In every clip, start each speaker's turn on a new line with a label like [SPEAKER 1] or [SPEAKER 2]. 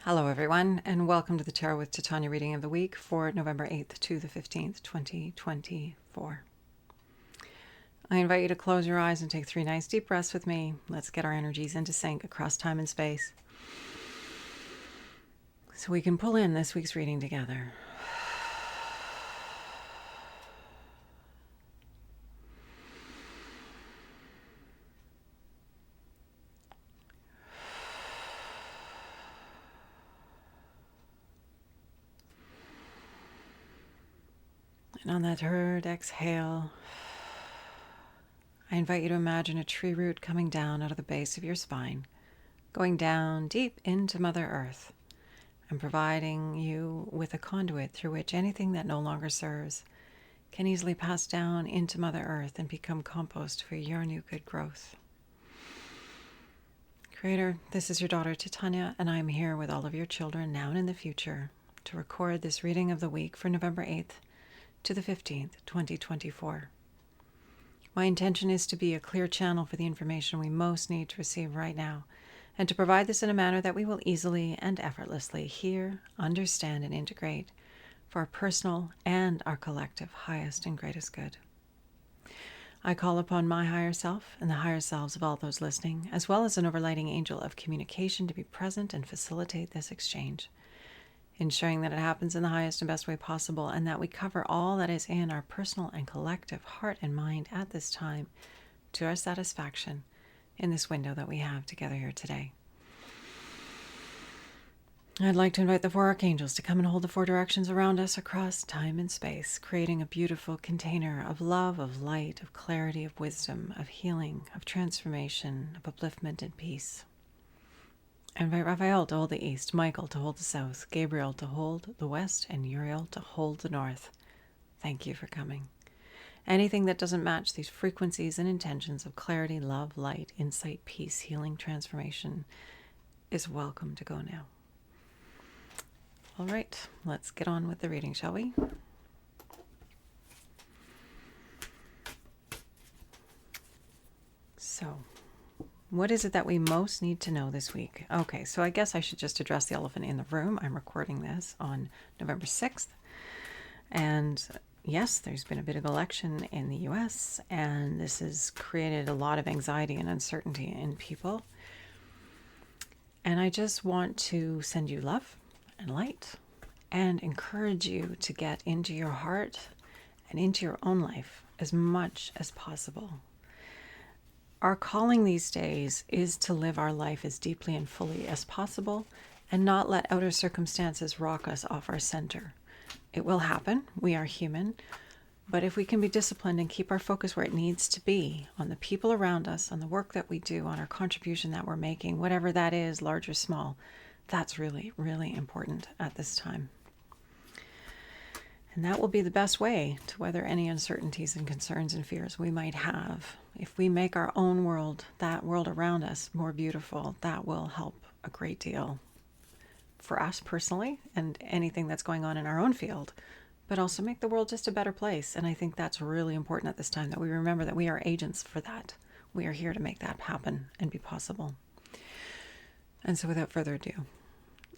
[SPEAKER 1] Hello, everyone, and welcome to the Tarot with Titania reading of the week for November 8th to the 15th, 2024. I invite you to close your eyes and take 3 nice deep breaths with me. Let's get our energies into sync across time and space so we can pull in this week's reading together. And on that third exhale, I invite you to imagine a tree root coming down out of the base of your spine, going down deep into Mother Earth, and providing you with a conduit through which anything that no longer serves can easily pass down into Mother Earth and become compost for your new good growth. Creator, this is your daughter Titania, and I am here with all of your children now and in the future to record this reading of the week for November 8th to the 15th, 2024. My intention is to be a clear channel for the information we most need to receive right now, and to provide this in a manner that we will easily and effortlessly hear, understand, and integrate for our personal and our collective highest and greatest good. I call upon my higher self and the higher selves of all those listening, as well as an overlighting angel of communication, to be present and facilitate this exchange, ensuring that it happens in the highest and best way possible, and that we cover all that is in our personal and collective heart and mind at this time to our satisfaction in this window that we have together here today. I'd like to invite the 4 archangels to come and hold the 4 directions around us across time and space, creating a beautiful container of love, of light, of clarity, of wisdom, of healing, of transformation, of upliftment and peace. I invite Raphael to hold the east, Michael to hold the south, Gabriel to hold the west, and Uriel to hold the north. Thank you for coming. Anything that doesn't match these frequencies and intentions of clarity, love, light, insight, peace, healing, transformation is welcome to go now. All right, let's get on with the reading, shall we? So, what is it that we most need to know this week? Okay, so I guess I should just address the elephant in the room. I'm recording this on November 6th. And yes, there's been a bit of election in the US, and this has created a lot of anxiety and uncertainty in people. And I just want to send you love and light and encourage you to get into your heart and into your own life as much as possible. Our calling these days is to live our life as deeply and fully as possible and not let outer circumstances rock us off our center. It will happen. We are human. But if we can be disciplined and keep our focus where it needs to be, on the people around us, on the work that we do, on our contribution that we're making, whatever that is, large or small, that's really, really important at this time. And that will be the best way to weather any uncertainties and concerns and fears we might have. If we make our own world, that world around us, more beautiful, that will help a great deal for us personally and anything that's going on in our own field, but also make the world just a better place. And I think that's really important at this time, that we remember that we are agents for that. We are here to make that happen and be possible. And so without further ado,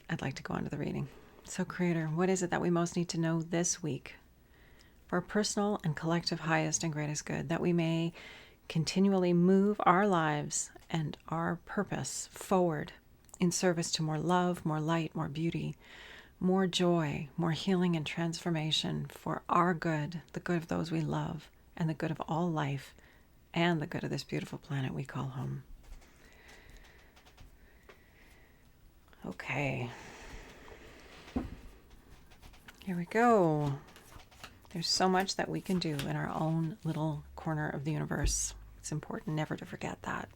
[SPEAKER 1] I'd like to go on to the reading. So Creator, what is it that we most need to know this week for our personal and collective highest and greatest good, that we may continually move our lives and our purpose forward in service to more love, more light, more beauty, more joy, more healing and transformation for our good, the good of those we love, and the good of all life, and the good of this beautiful planet we call home. Okay. Here we go. There's so much that we can do in our own little corner of the universe. It's important never to forget that.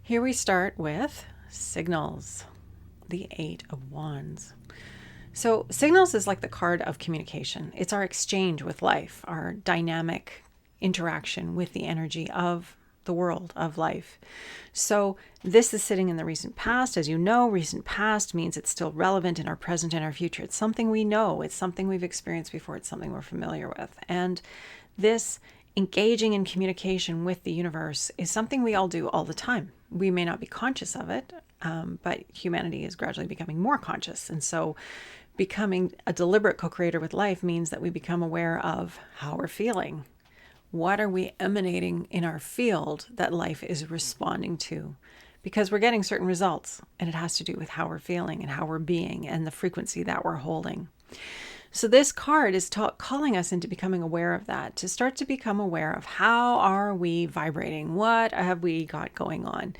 [SPEAKER 1] Here we start with signals, the 8 of Wands. So signals is like the card of communication. It's our exchange with life, our dynamic interaction with the energy of the world, of life. So this is sitting in the recent past. As you know, recent past means it's still relevant in our present and our future. It's something we know. It's something we've experienced before. It's something we're familiar with. And this engaging in communication with the universe is something we all do all the time. We may not be conscious of it, but humanity is gradually becoming more conscious. And so becoming a deliberate co-creator with life means that we become aware of how we're feeling. What are we emanating in our field that life is responding to? Because we're getting certain results, and it has to do with how we're feeling and how we're being and the frequency that we're holding. So this card is calling us into becoming aware of that, to start to become aware of how are we vibrating? What have we got going on?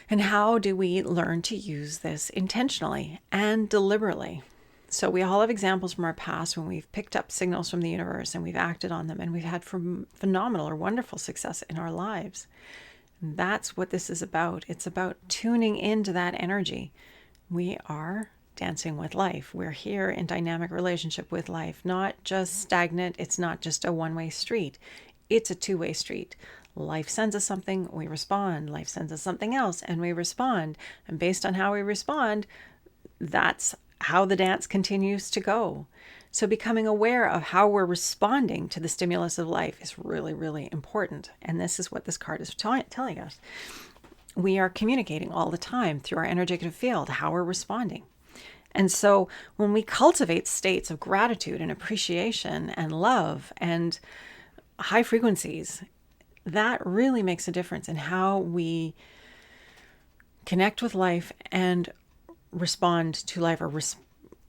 [SPEAKER 1] And how do we learn to use this intentionally and deliberately? So we all have examples from our past when we've picked up signals from the universe and we've acted on them, and we've had phenomenal or wonderful success in our lives. And that's what this is about. It's about tuning into that energy. We are dancing with life. We're here in dynamic relationship with life, not just stagnant. It's not just a one-way street. It's a two-way street. Life sends us something, we respond. Life sends us something else, and we respond. And based on how we respond, that's how the dance continues to go. So becoming aware of how we're responding to the stimulus of life is really, really important. And this is what this card is telling us. We are communicating all the time through our energetic field, how we're responding. And so when we cultivate states of gratitude and appreciation and love and high frequencies, that really makes a difference in how we connect with life and respond to life, or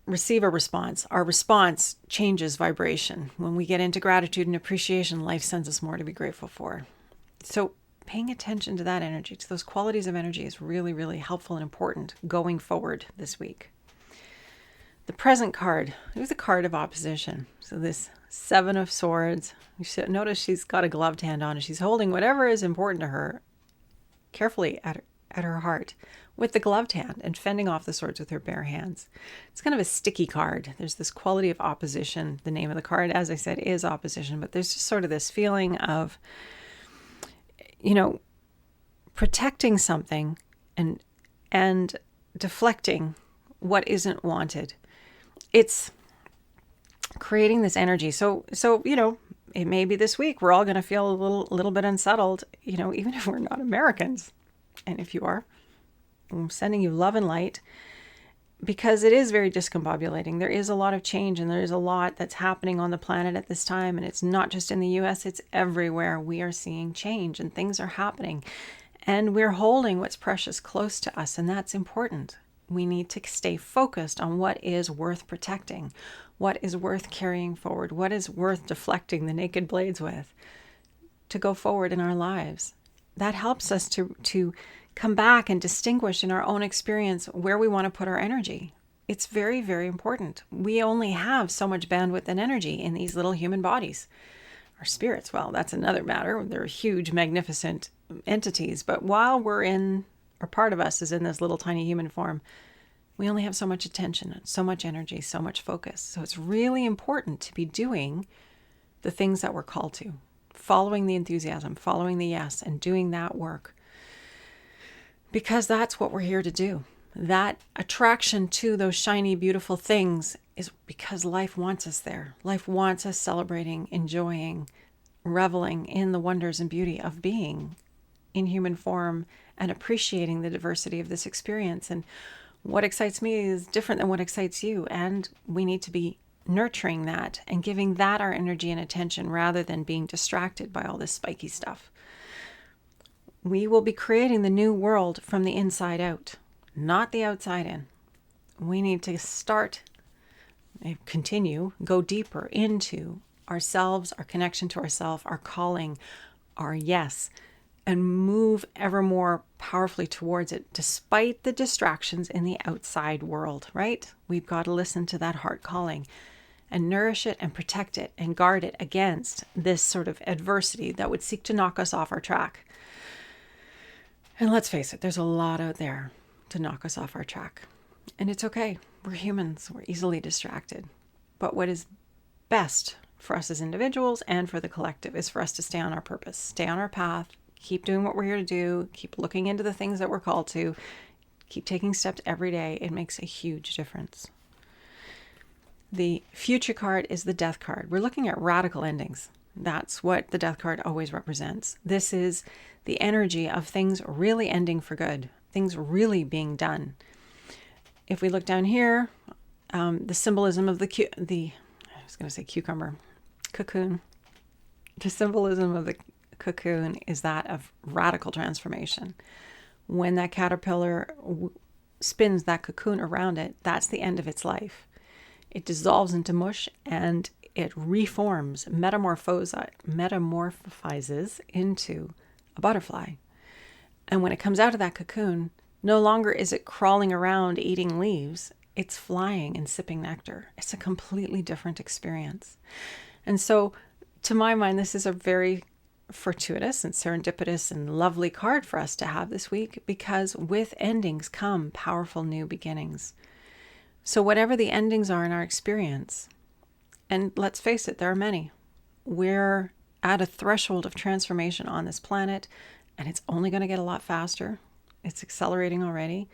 [SPEAKER 1] receive a response. Our response changes vibration. When we get into gratitude and appreciation, life sends us more to be grateful for. So paying attention to that energy, to those qualities of energy, is really, really helpful and important going forward this week. The present card, it was a card of opposition. So this Seven of Swords, you should notice she's got a gloved hand on, and she's holding whatever is important to her carefully at her heart with the gloved hand and fending off the swords with her bare hands. It's kind of a sticky card. There's this quality of opposition. The name of the card, as I said, is opposition, but there's just sort of this feeling of, protecting something and deflecting what isn't wanted. It's creating this energy. So it may be this week we're all going to feel a little bit unsettled, even if we're not Americans. And if you are, I'm sending you love and light, because it is very discombobulating. There is a lot of change, and there is a lot that's happening on the planet at this time. And it's not just in the US, it's everywhere. We are seeing change and things are happening, and we're holding what's precious close to us. And that's important. We need to stay focused on what is worth protecting, what is worth carrying forward, what is worth deflecting the naked blades with to go forward in our lives. That helps us to come back and distinguish in our own experience where we want to put our energy. It's very, very important. We only have so much bandwidth and energy in these little human bodies. Our spirits, well, that's another matter. They're huge, magnificent entities. But while we're in, or part of us is in this little tiny human form, we only have so much attention, so much energy, so much focus. So it's really important to be doing the things that we're called to, following the enthusiasm, following the yes, and doing that work. Because that's what we're here to do. That attraction to those shiny, beautiful things is because life wants us there. Life wants us celebrating, enjoying, reveling in the wonders and beauty of being in human form and appreciating the diversity of this experience. And what excites me is different than what excites you. And we need to be nurturing that and giving that our energy and attention rather than being distracted by all this spiky stuff. We will be creating the new world from the inside out, not the outside in. We need to go deeper into ourselves, our connection to ourselves, our calling, our yes, and move ever more powerfully towards it, despite the distractions in the outside world, right? We've got to listen to that heart calling and nourish it and protect it and guard it against this sort of adversity that would seek to knock us off our track. And let's face it, there's a lot out there to knock us off our track. And it's okay. We're humans. We're easily distracted. But what is best for us as individuals and for the collective is for us to stay on our purpose, stay on our path, keep doing what we're here to do, keep looking into the things that we're called to, keep taking steps every day. It makes a huge difference. The future card is the death card. We're looking at radical endings. That's what the death card always represents. This is the energy of things really ending for good. things really being done. If we look down here, the symbolism of I was going to say cucumber, cocoon. The symbolism of the cocoon is that of radical transformation. When that caterpillar spins that cocoon around it, that's the end of its life. It dissolves into mush and it reforms, metamorphizes into a butterfly. And when it comes out of that cocoon, no longer is it crawling around eating leaves, it's flying and sipping nectar. It's a completely different experience. And so, to my mind, this is a very fortuitous and serendipitous and lovely card for us to have this week, because with endings come powerful new beginnings. So whatever the endings are in our experience, and let's face it, there are many, we're at a threshold of transformation on this planet, and it's only going to get a lot faster. It's accelerating already,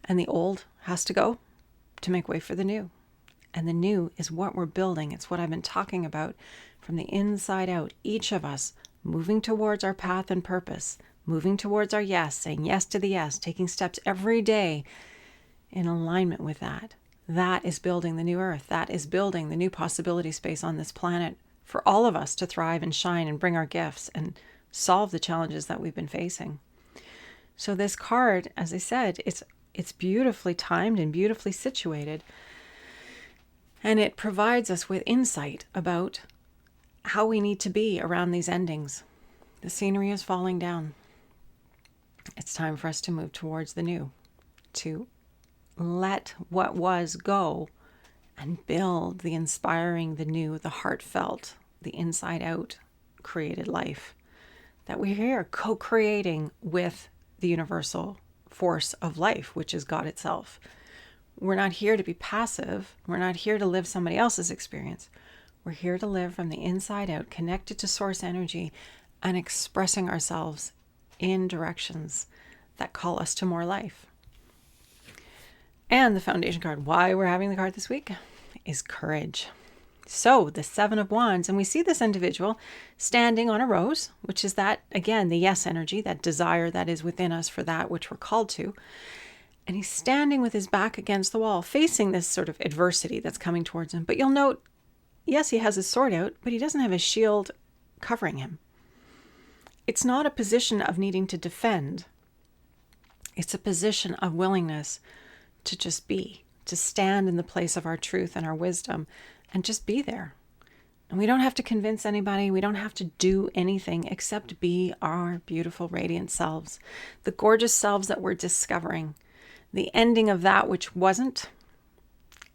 [SPEAKER 1] and the old has to go to make way for the new. And the new is what we're building. It's what I've been talking about from the inside out. Each of us moving towards our path and purpose, moving towards our yes, saying yes to the yes, taking steps every day in alignment with that. That is building the new earth. That is building the new possibility space on this planet for all of us to thrive and shine and bring our gifts and solve the challenges that we've been facing. So this card, as I said, it's beautifully timed and beautifully situated. And it provides us with insight about how we need to be around these endings. The scenery is falling down. It's time for us to move towards the new, to let what was go and build the inspiring, the new, the heartfelt, the inside out created life that we're here co-creating with the universal force of life, which is God itself. We're not here to be passive. We're not here to live somebody else's experience. We're here to live from the inside out, connected to source energy and expressing ourselves in directions that call us to more life. And the foundation card, why we're having the card this week, is courage. So the 7 of Wands, and we see this individual standing on a rose, which is that, again, the yes energy, that desire that is within us for that which we're called to. And he's standing with his back against the wall, facing this sort of adversity that's coming towards him. But you'll note, yes, he has his sword out, but he doesn't have his shield covering him. It's not a position of needing to defend. It's a position of willingness to just be, to stand in the place of our truth and our wisdom and just be there. And we don't have to convince anybody. We don't have to do anything except be our beautiful, radiant selves, the gorgeous selves that we're discovering, the ending of that which wasn't,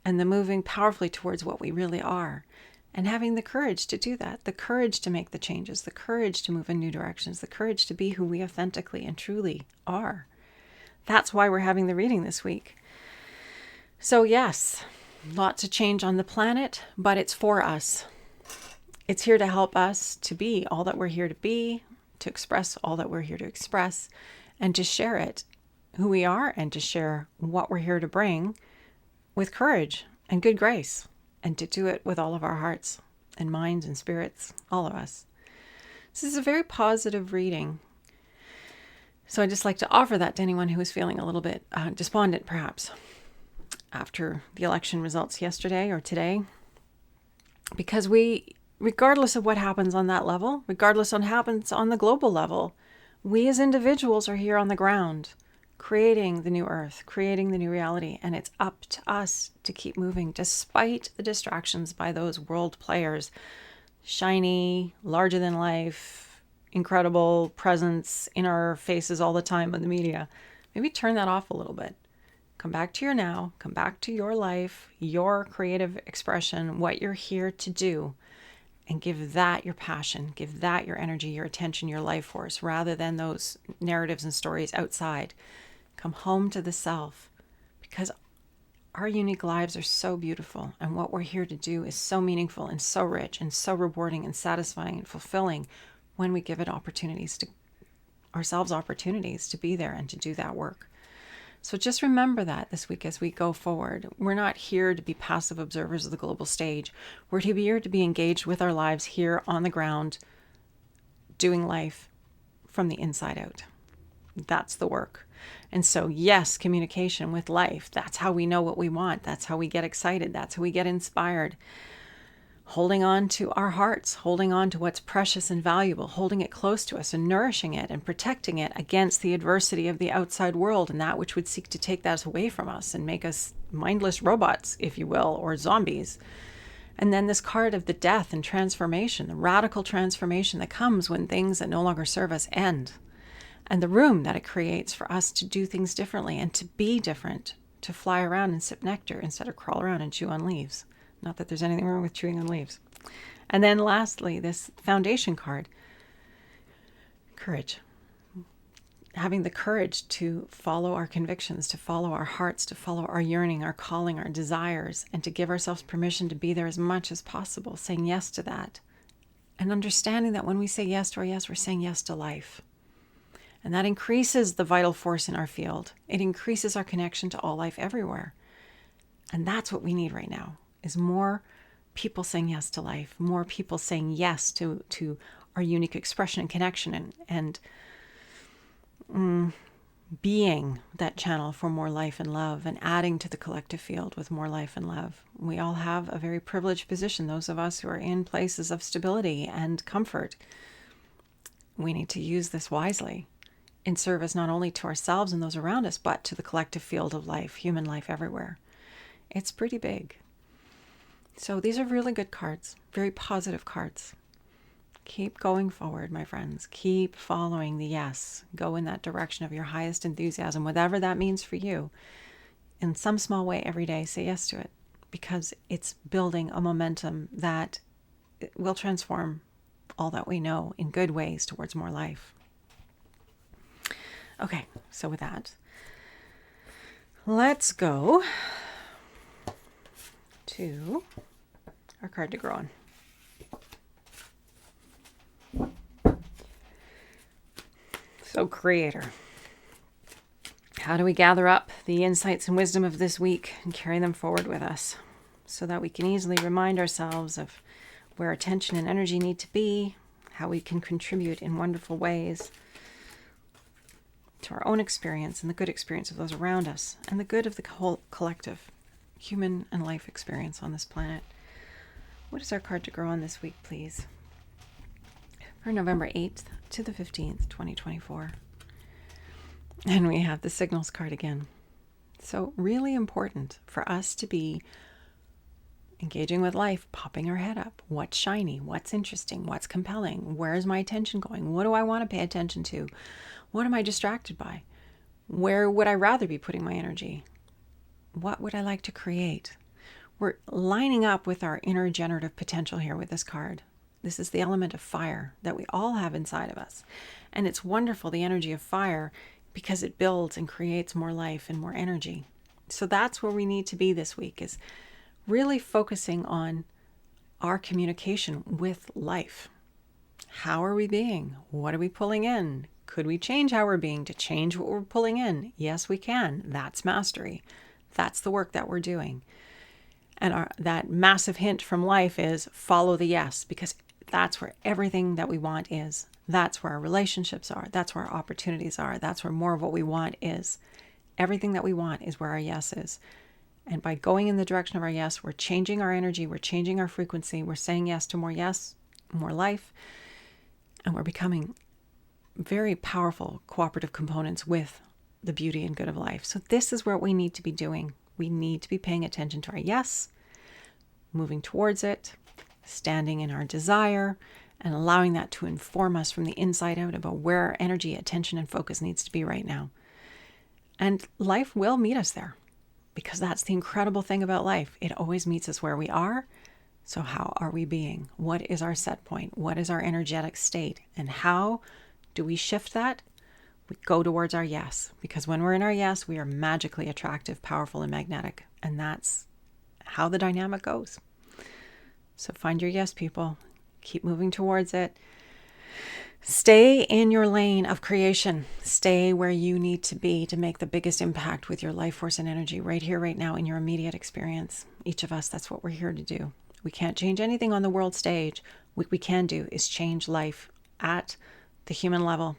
[SPEAKER 1] and the moving powerfully towards what we really are, and having the courage to do that, the courage to make the changes, the courage to move in new directions, the courage to be who we authentically and truly are. That's why we're having the reading this week. So yes, lots of change on the planet, but it's for us. It's here to help us to be all that we're here to be, to express all that we're here to express, and to share it, who we are, and to share what we're here to bring with courage and good grace, and to do it with all of our hearts and minds and spirits, all of us. This is a very positive reading. So I'd just like to offer that to anyone who is feeling a little bit despondent, perhaps, after the election results yesterday or today. Because we, regardless of what happens on that level, regardless of what happens on the global level, we as individuals are here on the ground, creating the new earth, creating the new reality. And it's up to us to keep moving despite the distractions by those world players. Shiny, larger than life, incredible presence in our faces all the time on the media. Maybe turn that off a little bit. Come back to your now, come back to your life, your creative expression, what you're here to do, and give that your passion, give that your energy, your attention, your life force, rather than those narratives and stories outside. Come home to the self, because our unique lives are so beautiful, and what we're here to do is so meaningful and so rich and so rewarding and satisfying and fulfilling when we give it opportunities to be there and to do that work. So just remember that this week as we go forward. We're not here to be passive observers of the global stage. We're here to be engaged with our lives here on the ground, doing life from the inside out. That's the work. And so, yes, communication with life. That's how we know what we want. That's how we get excited. That's how we get inspired. Holding on to our hearts, holding on to what's precious and valuable, holding it close to us and nourishing it and protecting it against the adversity of the outside world and that which would seek to take that away from us and make us mindless robots, if you will, or zombies. And then this card of the death and transformation, the radical transformation that comes when things that no longer serve us end. And the room that it creates for us to do things differently and to be different, to fly around and sip nectar instead of crawl around and chew on leaves. Not that there's anything wrong with chewing on leaves. And then lastly, this foundation card, courage. Having the courage to follow our convictions, to follow our hearts, to follow our yearning, our calling, our desires, and to give ourselves permission to be there as much as possible, saying yes to that. And understanding that when we say yes to our yes, we're saying yes to life. And that increases the vital force in our field. It increases our connection to all life everywhere. And that's what we need right now, is more people saying yes to life, more people saying yes to our unique expression and connection and being that channel for more life and love and adding to the collective field with more life and love. We all have a very privileged position, those of us who are in places of stability and comfort. We need to use this wisely in service not only to ourselves and those around us, but to the collective field of life, human life everywhere. It's pretty big. So these are really good cards, very positive cards. Keep going forward, my friends. Keep following the yes. Go in that direction of your highest enthusiasm, whatever that means for you. In some small way every day, say yes to it, because it's building a momentum that will transform all that we know in good ways towards more life. Okay, so with that, let's go to our card to grow on. So, Creator, how do we gather up the insights and wisdom of this week and carry them forward with us so that we can easily remind ourselves of where attention and energy need to be, how we can contribute in wonderful ways to our own experience and the good experience of those around us and the good of the whole collective human and life experience on this planet. What is our card to grow on this week, please? For November 8th to the 15th, 2024. And we have the signals card again. So really important for us to be engaging with life, popping our head up. What's shiny? What's interesting? What's compelling? Where is my attention going? What do I want to pay attention to? What am I distracted by? Where would I rather be putting my energy? What would I like to create? We're lining up with our inner generative potential here with this card. This is the element of fire that we all have inside of us. And it's wonderful, the energy of fire, because it builds and creates more life and more energy. So that's where we need to be this week, is really focusing on our communication with life. How are we being? What are we pulling in? Could we change how we're being to change what we're pulling in? Yes, we can. That's mastery. That's the work that we're doing. And that massive hint from life is follow the yes, because that's where everything that we want is. That's where our relationships are. That's where our opportunities are. That's where more of what we want is. Everything that we want is where our yes is. And by going in the direction of our yes, we're changing our energy. We're changing our frequency. We're saying yes to more yes, more life. And we're becoming very powerful cooperative components with the beauty and good of life. So this is what we need to be doing. We need to be paying attention to our yes, moving towards it, standing in our desire, and allowing that to inform us from the inside out about where our energy, attention, and focus needs to be right now. And life will meet us there, because that's the incredible thing about life. It always meets us where we are. So how are we being? What is our set point? What is our energetic state? And how do we shift that? We go towards our yes, because when we're in our yes, we are magically attractive, powerful, and magnetic. And that's how the dynamic goes. So find your yes, people. Keep moving towards it. Stay in your lane of creation. Stay where you need to be to make the biggest impact with your life force and energy right here, right now, in your immediate experience. Each of us, that's what we're here to do. We can't change anything on the world stage. What we can do is change life at the human level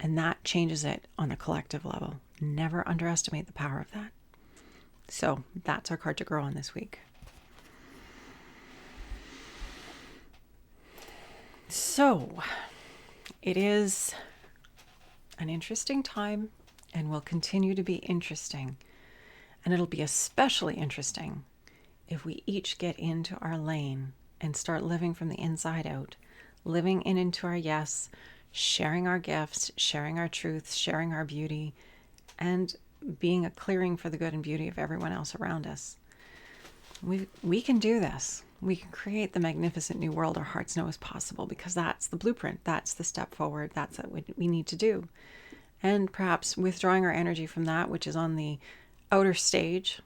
[SPEAKER 1] And that changes it on a collective level. Never underestimate the power of that. So that's our card to grow on this week. So it is an interesting time and will continue to be interesting. And it'll be especially interesting if we each get into our lane and start living from the inside out, living into our yes, sharing our gifts, sharing our truths, sharing our beauty, and being a clearing for the good and beauty of everyone else around us. We can do this. We can create the magnificent new world our hearts know is possible, because that's the blueprint. That's the step forward. That's what we need to do. And perhaps withdrawing our energy from that, which is on the outer stage,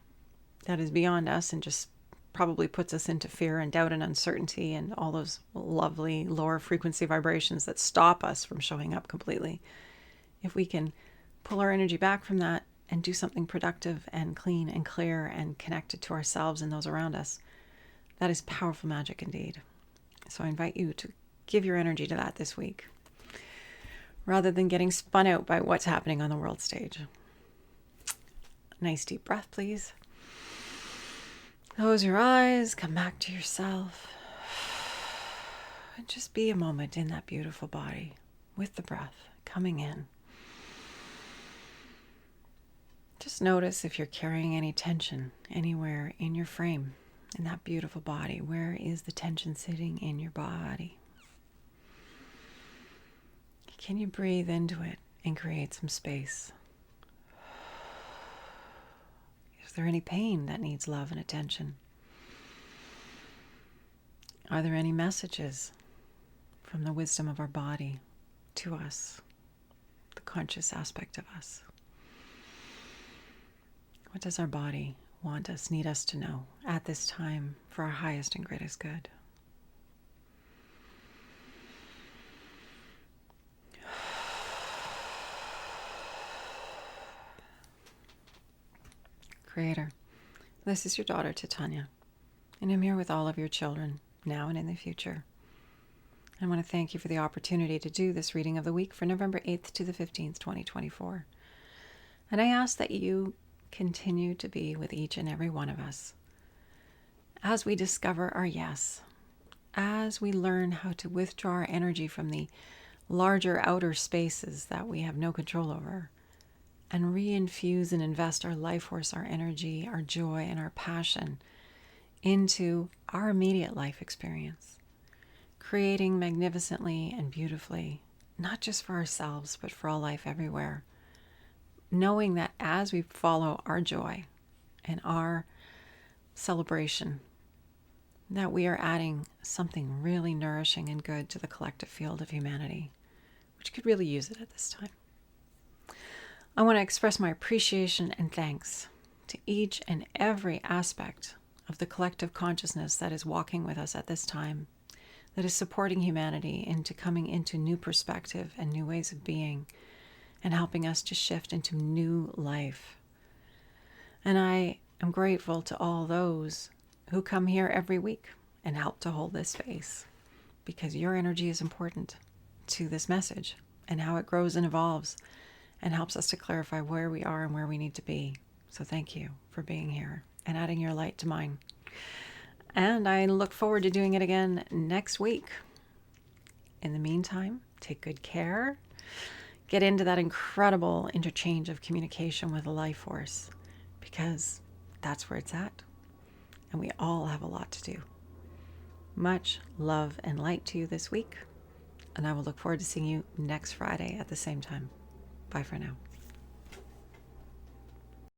[SPEAKER 1] that is beyond us and just probably puts us into fear and doubt and uncertainty and all those lovely lower frequency vibrations that stop us from showing up completely. If we can pull our energy back from that and do something productive and clean and clear and connected to ourselves and those around us, that is powerful magic indeed. So I invite you to give your energy to that this week, rather than getting spun out by what's happening on the world stage. Nice deep breath, please. Close your eyes, come back to yourself, and just be a moment in that beautiful body with the breath coming in. Just notice if you're carrying any tension anywhere in your frame, in that beautiful body. Where is the tension sitting in your body? Can you breathe into it and create some space? Is there any pain that needs love and attention? Are there any messages from the wisdom of our body to us, the conscious aspect of us? What does our body want us, need us to know at this time for our highest and greatest good? Creator, this is your daughter Titania, and I'm here with all of your children, now and in the future. I want to thank you for the opportunity to do this reading of the week for November 8th to the 15th, 2024. And I ask that you continue to be with each and every one of us as we discover our yes, as we learn how to withdraw our energy from the larger outer spaces that we have no control over, and reinfuse and invest our life force, our energy, our joy, and our passion into our immediate life experience, creating magnificently and beautifully, not just for ourselves, but for all life everywhere. Knowing that as we follow our joy and our celebration, that we are adding something really nourishing and good to the collective field of humanity, which could really use it at this time. I want to express my appreciation and thanks to each and every aspect of the collective consciousness that is walking with us at this time, that is supporting humanity into coming into new perspective and new ways of being, and helping us to shift into new life. And I am grateful to all those who come here every week and help to hold this space, because your energy is important to this message and how it grows and evolves and helps us to clarify where we are and where we need to be. So thank you for being here and adding your light to mine. And I look forward to doing it again next week. In the meantime, take good care. Get into that incredible interchange of communication with the life force, because that's where it's at. And we all have a lot to do. Much love and light to you this week. And I will look forward to seeing you next Friday at the same time. Bye for now.